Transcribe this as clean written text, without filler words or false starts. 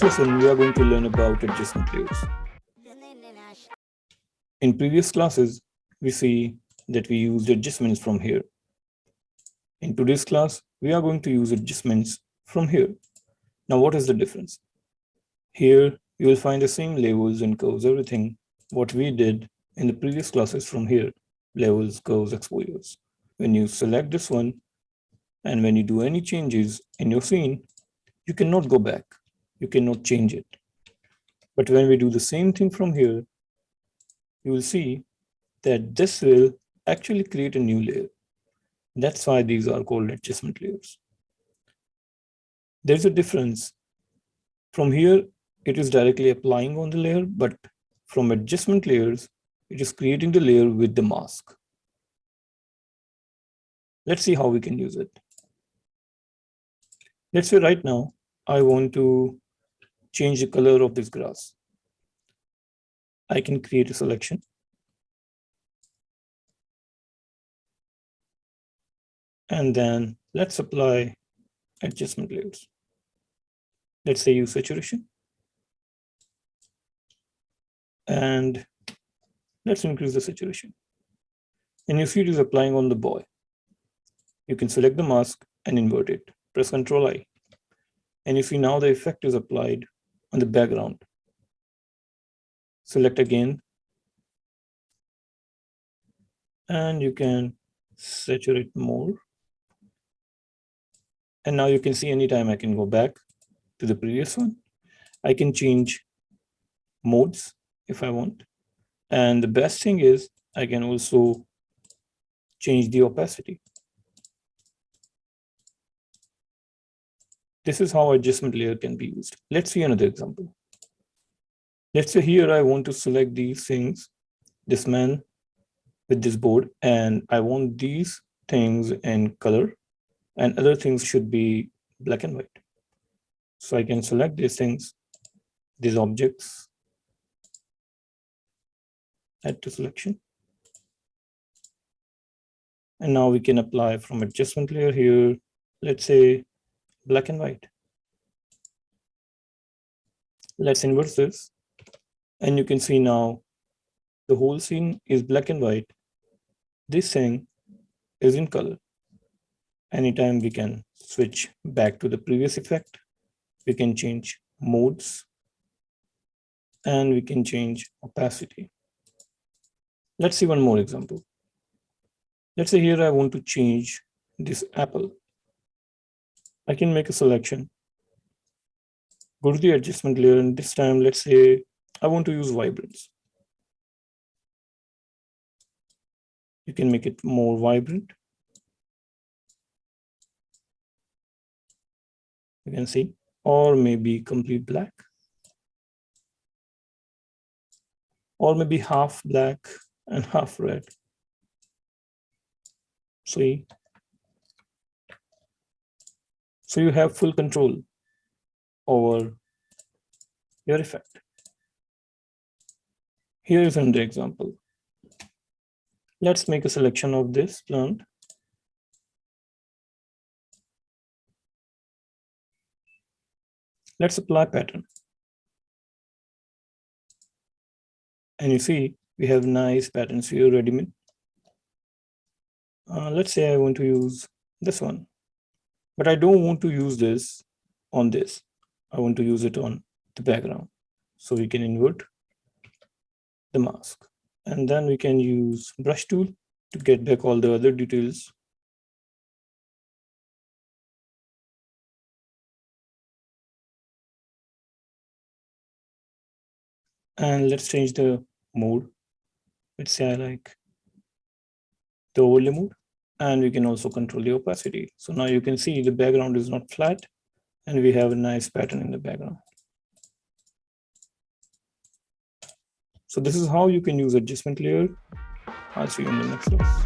this lesson, we are going to learn about adjustment layers. In previous classes, we see that we used adjustments from here. In today's class, we are going to use adjustments from here. Now, what is the difference? Here, you will find the same levels and curves, everything what we did in the previous classes from here, levels, curves, exposures. When you select this one, and when you do any changes in your scene, you cannot go back. You cannot change it. But when we do the same thing from here, you will see that this will actually create a new layer. That's why these are called adjustment layers. There's a difference. From here, it is directly applying on the layer, but from adjustment layers, it is creating the layer with the mask. Let's see how we can use it. Let's say right now, I want to change the color of this grass. I can create a selection. And then let's apply adjustment layers. Let's say use saturation. And let's increase the saturation. And you see it is applying on the boy. You can select the mask and invert it. Press Ctrl I. And you see now the effect is applied on the background. Select again. And you can saturate more. And now you can see anytime I can go back to the previous one. I can change modes if I want. And the best thing is I can also change the opacity. This is how adjustment layer can be used. Let's see another example. Let's say here I want to select these things, this man with this board, and I want these things in color and other things should be black and white. So I can select these things, these objects, add to selection. And now we can apply from adjustment layer here, let's say black and white. Let's invert this. And you can see now the whole scene is black and white. This thing is in color. Anytime we can switch back to the previous effect, we can change modes and we can change opacity. Let's see one more example. Let's say here I want to change this apple. I can make a selection, go to the adjustment layer, and this time let's say I want to use vibrance. You can make it more vibrant. You can see, or maybe complete black, or maybe half black and half red. See, so you have full control over your effect. Here is another example. Let's make a selection of this plant. Let's apply pattern. And you see, we have nice patterns here ready-made. Let's say I want to use this one, but I don't want to use this on this. I want to use it on the background. So we can invert the mask. And then we can use brush tool to get back all the other details. And let's change the mode. Let's say I like the overlay mode. And we can also control the opacity. So now you can see the background is not flat and we have a nice pattern in the background. So this is how you can use adjustment layer. I'll see you in the next class.